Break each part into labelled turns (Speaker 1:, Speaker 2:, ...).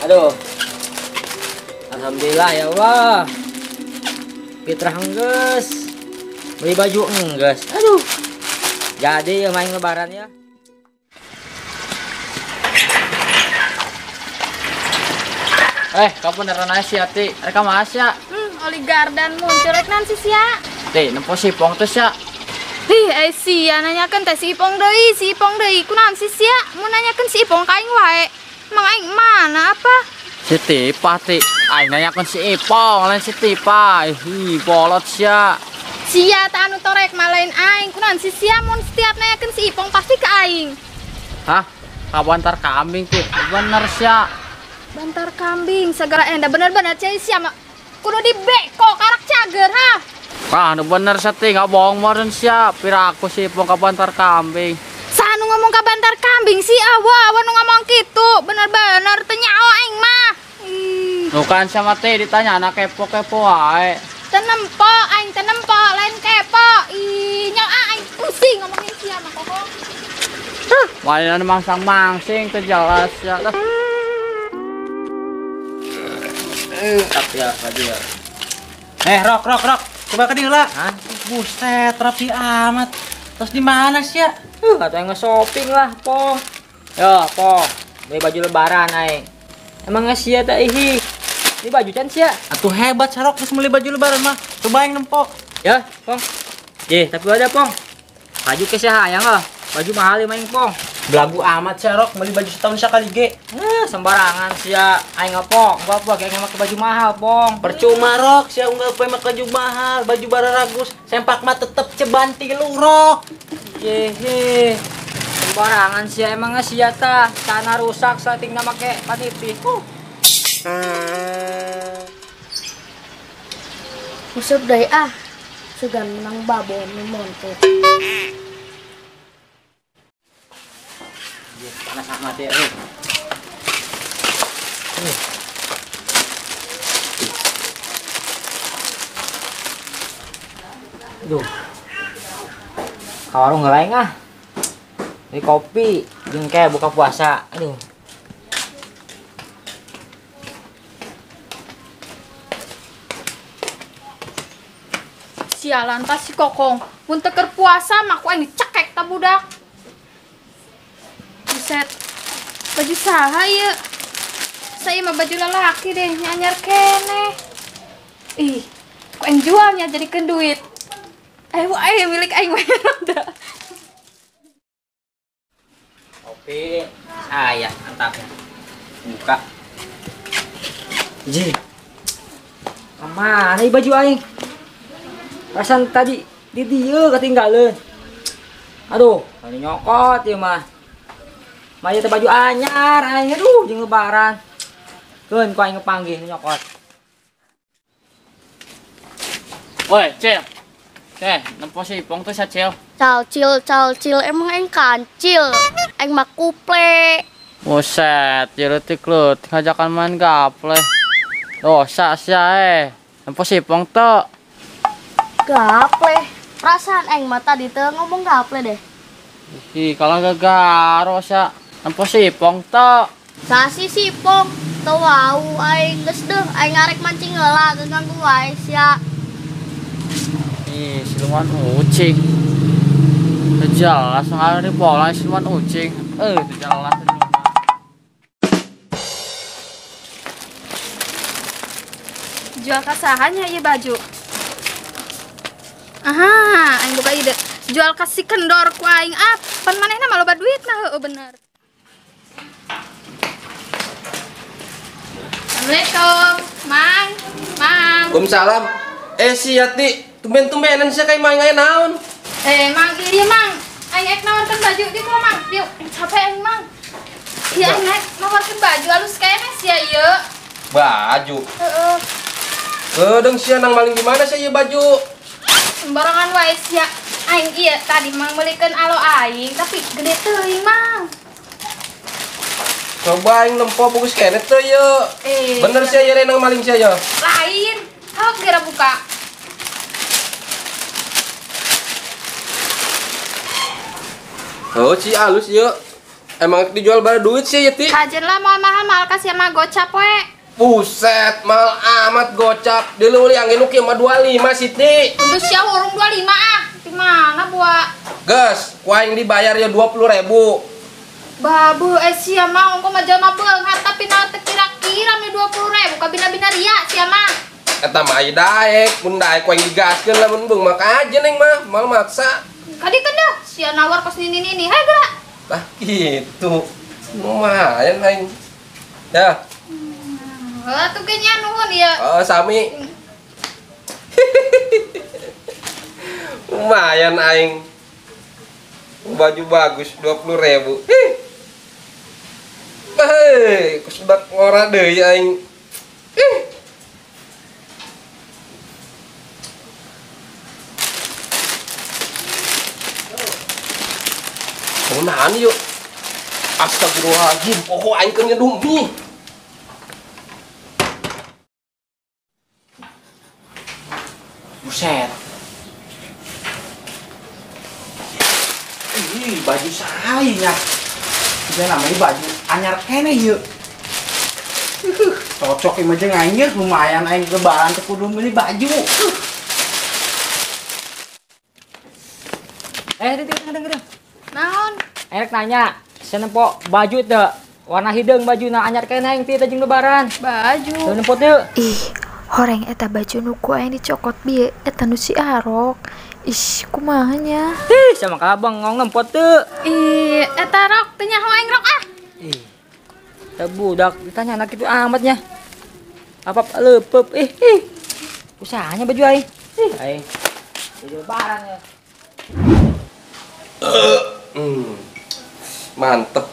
Speaker 1: Aduh. Alhamdulillah ya Allah. Fitrah enggeus. Beli baju enggeus. Aduh. Jadi ya main lebaran ya. Kapan beneran si Ati? Reka mas ya?
Speaker 2: Oli gardan muncul rek nan sis ya.
Speaker 1: Teh, nempo sipong teh ya.
Speaker 2: Sia nanyakeun teh si Ipong deui, kunaon sis ya? Mau nanyakeun si Ipong ka aing wae. Mang aing mana apa?
Speaker 1: Si Tipa ti, aing nanyakeun si Ipong lain si Tipa. Bolot sia.
Speaker 2: Sia tah anu torek malain aing, kunaon sis ya? Mun setiap nanyakeun si Ipong pasti ke aing.
Speaker 1: Hah? Kabantar kambing ti, bener sia.
Speaker 2: Bantar kambing segala enda bener-bener cai sia mah. Kudu dibeko karak cager ha.
Speaker 1: Nu bener seti nggak bohong meureun sia. Pira aku si Ipong kabantar kambing.
Speaker 2: Sanu ngomong ka bantar kambing si awa nu ngomong kitu. Bener-bener teu nyaho aing mah.
Speaker 1: Bukan sama teh ditanya anak kepo-kepo wae.
Speaker 2: Teu nempo, aing teu nempo, lain kepo. Nyau aing pusing ngomongin sia mah kokong.
Speaker 1: Mainan mangsang-mangsing teu jelas ya. Tapi ya tadi ya.
Speaker 3: Rok. Coba ke dieu lah. Buset, rapi amat. Terus di mana sih ya?
Speaker 1: Katanya nge-shopping lah, Pong. Yo, Pong. Beli baju lebaran aing. Emang nge-sia teh ihi. Ini baju can sia.
Speaker 3: Atuh hebat Sarok terus beli baju lebaran mah. Coba yang nempo.
Speaker 1: Ya, Pong. Tapi ada, Pong. Baju ke sia hayang lah. Baju mahal main, Pong.
Speaker 3: Belagu amat Sarok beli baju setahun sekali ge.
Speaker 1: Sembarangan sia aing ngapok. Bapak kayak make baju mahal, Pong.
Speaker 3: Percuma Rok, sia unggal poe make baju mahal, baju bararagus, sempak mah tetep ceban tilu Rok.
Speaker 1: Yehe. Sembarangan sia emang sia tah. Sana rusak satingna make panipi.
Speaker 2: Usep deui segan menang babon nu montet.
Speaker 1: Panas amat ya. Duh. Ka warung ngelaing Ini kopi, jeung kayak buka puasa. Aduh.
Speaker 2: Sialan tas si Kokong. Mun teu keur puasa mah ku aing dicekek ta budak. Buset. Baju saha ieu? Saya mah baju lalaki deh, nyanyar kene. Ku aing jualnya jadikeun duit. Ayo milik aing we.
Speaker 1: Kopi saya mantap. Buka. Mana baju aing? Perasaan tadi di dieu ketinggalan. Aduh, ini nyokot ya mah. Maya teh baju anyar aing jeung lebaran. Keun ku aing ngepanggih nyokot. Woi, Cil. Nempo si Ipong tuh Cil.
Speaker 4: Calcil emang aing kancil. Aing mah kuple.
Speaker 1: Buset, jerutik lu ngajakan main gaple. Dosa sia Nempo si Ipong tuh.
Speaker 4: Gaple. Perasaan aing mah tadi teu ngomong gaple deh.
Speaker 1: Kalau gagaro sia. Nempo si Ipong tuh.
Speaker 4: Sasi si Ipong. Teu wau aing geus deuh aing ngarek mancing heula ganggu wae sia.
Speaker 1: Siluman ucing. Jelas ngari pola siluman ucing. Jelas.
Speaker 2: Jual kasahannya ieu baju. Aing buka ide. Jual kasih kendor ku aing pan manehna mah loba duitna bener. Assalamualaikum, Mang.
Speaker 3: Waalaikumsalam. Si Yati, tumben-tumbenan sia kayak main naon.
Speaker 2: Mang ieu Mang. Aing ek nawarkeun baju di kumaha Mang? Dieu, capek aing Mang. Iya aing nawarkeun baju alus kene sia ieu.
Speaker 3: Baju. Kedeng sia nang maling di mana sia ieu baju?
Speaker 2: Sembarangan wae sia. Aing ieu tadi Mang meulikeun alo aing, tapi gede teuing Mang.
Speaker 3: Coba aing nempo bagus kene teh yeuh. Bener sia ieu nang maling sia yeuh.
Speaker 2: Lain. Hau kira buka.
Speaker 3: Oh, si alus yeuh.
Speaker 5: Emang dijual bara duit sih ya, Ti?
Speaker 2: Kajen lah mau mahal-mahal kasih sama gocap we.
Speaker 5: Buset, mal amat gocap. Dulu yang ini mah 25 sih, Ti.
Speaker 2: Udah siang urung 25 ah. Gimana buat?
Speaker 5: Ges, kuaing dibayar ya 20.000.
Speaker 2: Babu sia mah ongko mah jelema beunghar tapi naon teh kira-kira mi 20.000 ka bina-bina ria sia mah.
Speaker 5: Eta mah aya daek, mun daek kuaing digaskeun lamun beung mah aja neng mah, mal maksa.
Speaker 2: Kadi kendah sia nawar kos nini-nini. Hai gerak.
Speaker 5: Lah gitu. Lumayan aing. Ya.
Speaker 2: Tuh kayaknya nuhun ya.
Speaker 5: Oh, sami. Lumayan aing. Baju bagus 20.000. Hei, kesedak ngora deui aing. Kunahan yuk. Astagfirullahaladzim, pokok aing keur ngedum nih.
Speaker 3: Buset. Ih, baju saya. Itu namanya baju anyar kene yuk. Cocok ima jeung aing ya, lumayan aing lebaran teh kudu beli baju.
Speaker 1: Denger.
Speaker 2: Naon?
Speaker 1: Erek nanya, saya nempo baju teu warna hidung bajuna anyar kene aing teh jeung lebaran.
Speaker 2: Baju.
Speaker 1: Teu nempo teu.
Speaker 6: Ih, horeng eta baju nuku aing dicokot bieu eta nu si Arok. Ih, kumahanya?
Speaker 1: Ih, sama kabang ngong nempo teu.
Speaker 2: Ih, eta rok teh nyaho aing rok ah.
Speaker 1: Ih. Teu budak ditanya anak itu amatnya. Apa leupeup ih. Usahanya baju aing. Ih, aing. Baju lebaran ya.
Speaker 5: Mantep.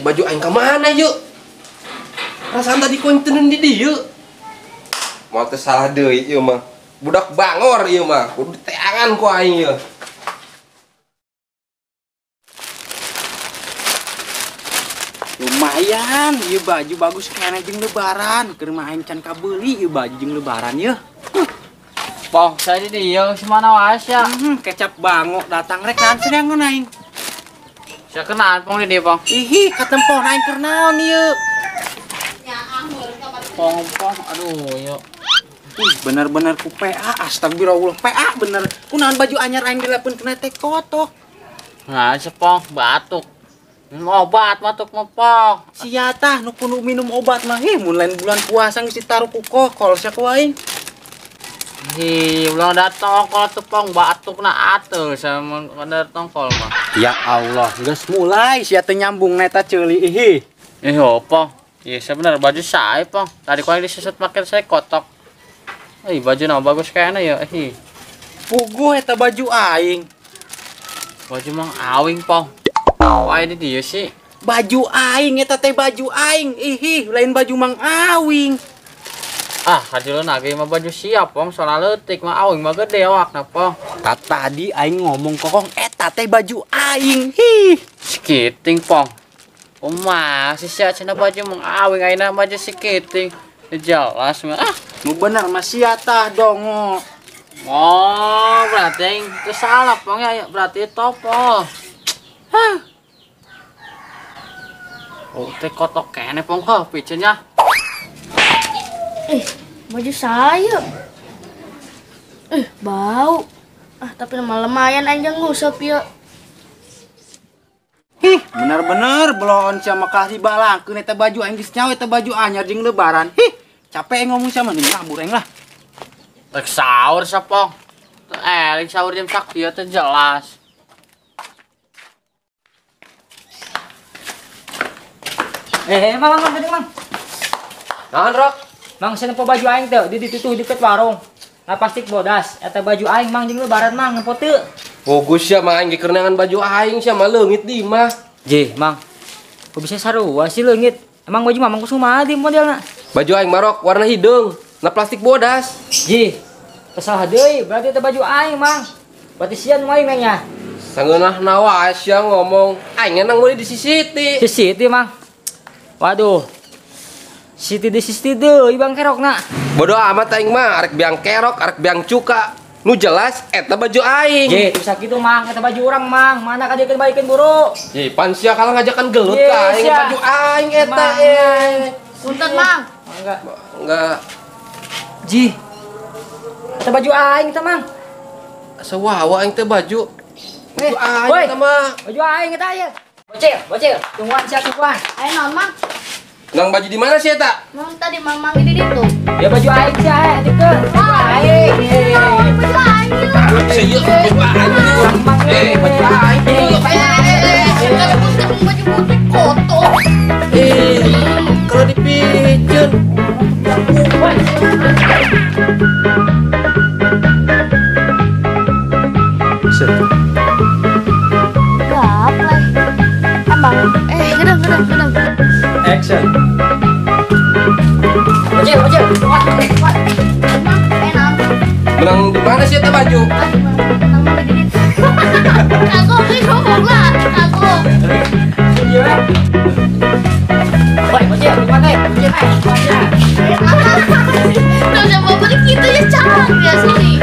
Speaker 5: Baju aing ka mana yuk? Rasaan tadi kuing teuneun di dieu. Mau teh salah deui ieu mah. Budak bangor ieu mah, kudu diteangan ku aing ieu.
Speaker 3: Lumayan, ieu baju bagus kene jeung lebaran. Keur mah aing can kabeuli ieu baju jeung lebaran yeuh.
Speaker 1: Pong, saya di dieu semana wae ya.
Speaker 3: Kecap bangok datang rek naon sedangan aing.
Speaker 1: Saya kenal pong di dieu, Pong.
Speaker 3: Ihi, katempon aing keur naon ieu?
Speaker 1: Pong, aduh, yuk.
Speaker 3: Ih, bener-bener ku PA, astagfirullah, PA bener. Kunaon baju anyar aing dilepun kena teh kotok.
Speaker 1: Nah, sepong batuk. Minum obat batuk mah, Pong.
Speaker 3: Sia tah nu kudu minum obat mah. Mun lain bulan puasa geus ditaruh ku kokol sia ku aing.
Speaker 1: Hi, ulang datang kalau tepong batuk na atur sama kada tongkol mah.
Speaker 3: Ya Allah, geus mulai sia teh nyambung neta ceuli ihi.
Speaker 1: Pong. Iya, sebenarnya baju saya, Pong. Tadi kau disesut pakai saya kotok. Baju na bagus kayaknya ya,
Speaker 3: Puguh eta baju aing.
Speaker 1: Baju mang awing, Pong. Wah, ini dia sih.
Speaker 3: Baju aing eta teh baju aing. Ihi, lain baju mang awing.
Speaker 1: Kajulun lagi mah baju siap, Pong. Soalnya leutik mah awing mah gede awakna, Pong.
Speaker 3: Tadi aing ngomong kokong eta teh baju aing. Hi.
Speaker 1: Skiting, Pong. Masih sia cenah baju mang awing ayeuna baju skiting. Jelas mah.
Speaker 3: Nu bener mah sia tah dongo.
Speaker 1: Oh, berarti yang itu salah, Pong ya. Berarti topo. Oh, teh kotok kene, Pong. Picennya.
Speaker 4: Baju saya. Bau. Tapi lumayan aing jeung nguseup ya.
Speaker 3: Hih, bener-bener belon sama kasih balangkeun eta baju aing geus nyawa eta baju anyar jeung lebaran. Hih, capek ngomong sama nih ngabur aing lah.
Speaker 1: Rek sahur sa, Pong. Eling sahur jam sakti teh jelas. Mang tadi, Mang.
Speaker 5: Naon, Rok?
Speaker 1: Mang saya nempo baju aing teh di ditutuh deket warung. Nah plastik bodas, eta baju aing Mang jeung lebaran Mang nempo teu.
Speaker 5: Bagus ya mah aing ge keur neangan baju aing sia mah leungit di mah.
Speaker 1: Jih, Mang. Kok bisa sarua sih leungit? Emang baju Mamang kumaha di modelna?
Speaker 5: Baju aing marok warna hidung, na plastik bodas.
Speaker 1: Jih. Kesal deui, berarti eta baju aing, Mang. Berarti sieun moal nya.
Speaker 5: Sangeunahna wae sia ngomong, aing enang meuli di Siti.
Speaker 1: Si Siti, Mang. Waduh. Siti di Siti deui Bang Kerokna.
Speaker 5: Bodoh amat aing mah, arek biang kerok, arek biang cuka. Nu jelas eta baju aing.
Speaker 1: Ye, bisa gitu mang, kita baju orang mang. Mana ka dia balikin buru?
Speaker 5: Ye, pan sia kalah ngajakan gelut
Speaker 1: Ye,
Speaker 5: ka aing
Speaker 1: sia.
Speaker 5: baju aing eta
Speaker 1: Mang,
Speaker 4: Punten, Mang.
Speaker 1: Enggak.
Speaker 5: Enggak
Speaker 1: Ji. Kita baju aing kita mang.
Speaker 5: sewawa aing teh baju. Baju aing
Speaker 1: woi.
Speaker 5: eta mah.
Speaker 1: Baju aing kita ya. Bocil, tungguan siap tungguan.
Speaker 4: Ayo non, Mang.
Speaker 5: Nang baju di mana sih eta?
Speaker 4: Mang tadi Mang di situ.
Speaker 1: Ya baju aing sih ya, dikeun. Baju aing.
Speaker 4: Baju aing.
Speaker 5: Seueur baju aing. Baju aing.
Speaker 4: Kalau putih baju putih kotor.
Speaker 5: Kalau dipijeun.
Speaker 4: Gaple. Emang gedang.
Speaker 1: Action. Bocil, kuat.
Speaker 4: Mang, non.
Speaker 5: Menang di mana sih eta baju?
Speaker 4: Kagok nih ngomong lah, kagok.
Speaker 1: Iya. Woi, bocil, kuat eh. Bocil eh. Kuatnya.
Speaker 4: Nggak usah bawa balik gitu ya, jangan ya sini.